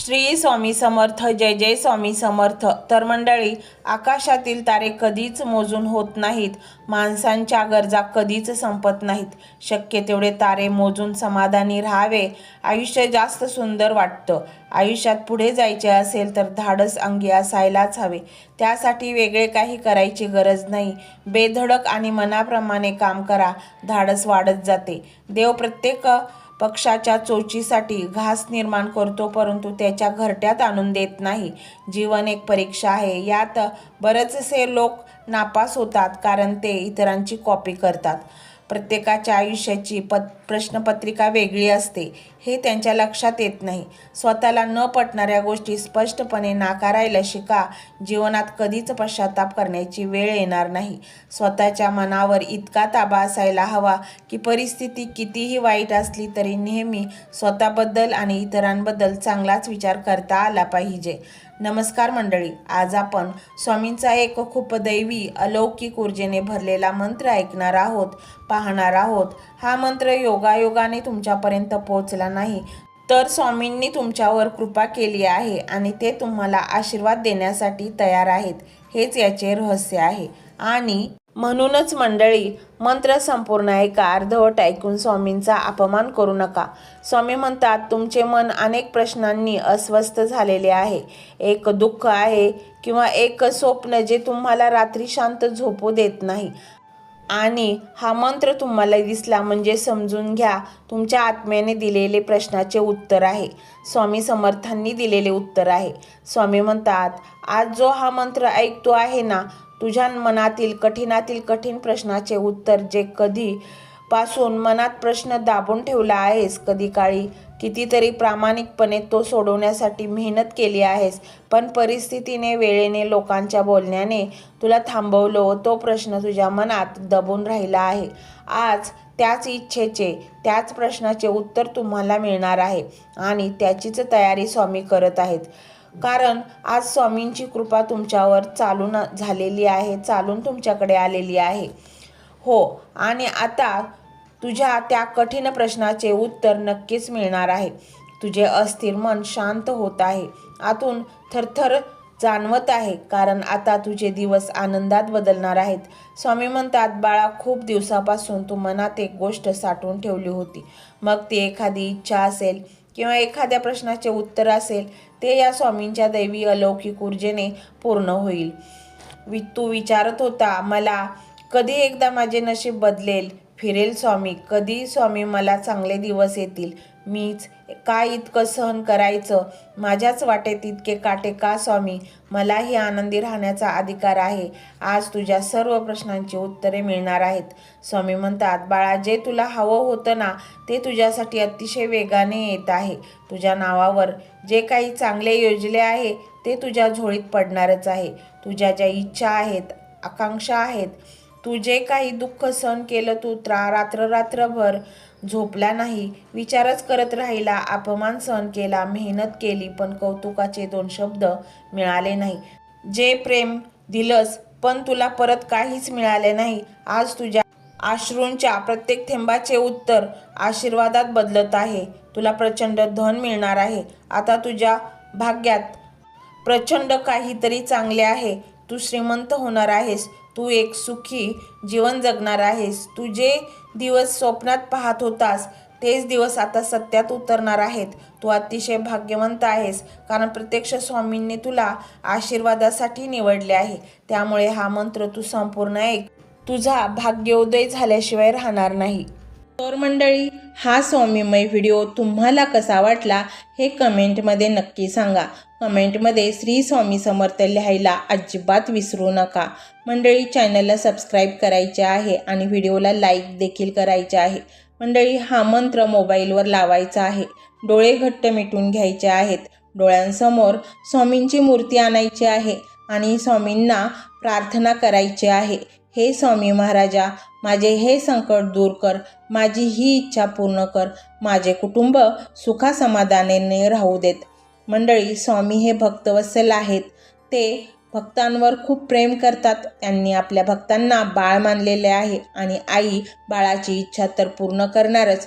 श्री स्वामी समर्थ. जय जय स्वामी समर्थ. तर मंडळी, आकाशातील तारे कधीच मोजून होत नाहीत. माणसांच्या गरजा कधीच संपत नाहीत. शक्य तेवढे तारे मोजून समाधानी राहावे. आयुष्य जास्त सुंदर वाटतं. आयुष्यात पुढे जायचे असेल तर धाडस अंगी असायलाच हवे. त्यासाठी वेगळे काही करायची गरज नाही. बेधडक आणि मनाप्रमाणे काम करा. धाडस वाढत जाते. देव प्रत्येक पक्षाच्या चोचीसाठी घास निर्माण करतो, परंतु त्याच्या घरट्यात आणून देत नाही. जीवन एक परीक्षा आहे. यात बरेचसे लोक नापास होतात कारण ते इतरांची कॉपी करतात. प्रत्येकाच्या आयुष्याची प्रश्नपत्रिका वेगळी असते हे त्यांच्या लक्षात येत नाही. स्वतःला न पटणाऱ्या गोष्टी स्पष्टपणे नाकारायला शिका. जीवनात कधीच पश्चाताप करण्याची वेळ येणार नाही. स्वतःच्या मनावर इतका ताबा असायला हवा की परिस्थिती कितीही वाईट असली तरी नेहमी स्वतःबद्दल आणि इतरांबद्दल चांगलाच विचार करता आला पाहिजे. नमस्कार मंडळी, आज आपण स्वामींचा एक खूप दैवी अलौकिक ऊर्जेने भरलेला मंत्र ऐकणार आहोत, पाहणार आहोत. हा मंत्र योगायोगाने तुमच्यापर्यंत पोहोचला नाही तर स्वामींनी तुमच्यावर कृपा केली आहे आणि ते तुम्हाला आशीर्वाद देण्यासाठी तयार आहेत. हेच याचे रहस्य आहे. आणि म्हणूनच मंडळी, मंत्र संपूर्ण ऐका. अर्धवट ऐकून स्वामींचा अपमान करू नका. स्वामी म्हणतात, तुमचे मन अनेक प्रश्नांनी अस्वस्थ झालेले आहे. एक दुःख आहे किंवा एक स्वप्न जे तुम्हाला रात्री शांत झोपू देत नाही. आणि हा मंत्र तुम्हाला दिसला म्हणजे समजून घ्या, तुमच्या आत्म्याने दिलेले प्रश्नाचे उत्तर आहे. स्वामी समर्थांनी दिलेले उत्तर आहे. स्वामी म्हणतात, आज जो हा मंत्र ऐकतो आहे ना, तुझ्या मनातील कठीणातील कठीण प्रश्नाचे उत्तर, जे कधी पासून मनात प्रश्न दाबून ठेवला आहेस, कधी काळी कितीतरी प्रामाणिकपणे तो सोडवण्यासाठी मेहनत केली आहेस, पण परिस्थितीने, वेळेने, लोकांच्या बोलण्याने तुला थांबवलं व तो प्रश्न तुझ्या मनात दबून राहिला आहे. आज त्याच इच्छेचे, त्याच प्रश्नाचे उत्तर तुम्हाला मिळणार आहे आणि त्याचीच तयारी स्वामी करत आहेत. कारण आज स्वामींची कृपा तुमच्यावर चालून झालेली आहे, चालून तुमच्याकडे आलेली आहे. हो, आणि आता तुझ्या त्या कठीण प्रश्नाचे उत्तर नक्कीच मिळणार आहे. तुझे अस्थिर मन शांत होत आहे. आतून थरथर जाणवत आहे, कारण आता तुझे दिवस आनंदात बदलणार आहेत. स्वामी म्हणतात, बाळा, खूप दिवसापासून तू मनात एक गोष्ट साठवून ठेवली होती. मग ती एखादी इच्छा असेल किंवा एखाद्या प्रश्नाचे उत्तर असेल, ते या स्वामींच्या दैवी अलौकिक ऊर्जेने पूर्ण होईल. तू विचारत होता, मला कधी एकदा माझे नशीब बदलेल, फिरेल स्वामी, कधी स्वामी मला चांगले दिवस येतील, मीच काय इतकं सहन करायचं, माझ्याच वाटेत इतके काटे का स्वामी, मलाही आनंदी राहण्याचा अधिकार आहे. आज तुझ्या सर्व प्रश्नांची उत्तरे मिळणार आहेत. स्वामी म्हणतात, बाळा, जे तुला हवं होतं ना, ते तुझ्यासाठी अतिशय वेगाने येत आहे. तुझ्या नावावर जे काही चांगले योजले आहे ते तुझ्या झोळीत पडणारच आहे. तुझ्या ज्या इच्छा आहेत, आकांक्षा आहेत, तू जे काही दुःख सहन केलं, तू रात्रभर झोपला नाही, विचारच करत राहिला, अपमान सहन केला, मेहनत केली, पण कौतुकाचे 2 शब्द मिळाले नाही. जे प्रेम दिलंस पण तुला परत काहीच मिळाले नाही. आज तुझ्या अश्रूंच्या प्रत्येक थेंबाचे उत्तर आशीर्वादात बदलत आहे. तुला प्रचंड धन मिळणार आहे. आता तुझ्या भाग्यात प्रचंड काहीतरी चांगले आहे. तू श्रीमंत होणार आहेस. तू एक सुखी जीवन जगणार आहेस. तू जे दिवस स्वप्नात पाहत होतास तेच दिवस आता सत्यात उतरणार आहेत. तू अतिशय भाग्यवंत आहेस, कारण प्रत्यक्ष स्वामींनी तुला आशीर्वादासाठी निवडले आहे. त्यामुळे हा मंत्र तू संपूर्ण ऐक. तुझा भाग्योदय झाल्याशिवाय राहणार नाही. तर मंडळी, हा स्वामीमय व्हिडिओ तुम्हाला कसा वाटला हे कमेंटमध्ये नक्की सांगा. कमेंटमध्ये श्री स्वामी समर्थ लिहायला अजिबात विसरू नका. मंडळी, चॅनलला सबस्क्राईब करायचे आहे आणि व्हिडिओला लाईक देखील करायचे आहे. मंडळी, हा मंत्र मोबाईलवर लावायचा आहे. डोळे घट्ट मिटून घ्यायचे आहेत. डोळ्यांसमोर स्वामींची मूर्ती आणायची आहे आणि स्वामींना प्रार्थना करायची आहे. हे स्वामी महाराजा, माझे हे संकट दूर कर, माझी ही इच्छा पूर्ण कर, माझे कुटुंब सुखासमाधानाने राहू देत. मंडळी, स्वामी हे भक्तवत्सल आहेत. ते भक्तांवर खूप प्रेम करतात. त्यांनी आपल्या भक्तांना बाळ मानलेले आहे आणि आई बाळाची इच्छा तर पूर्ण करणारच,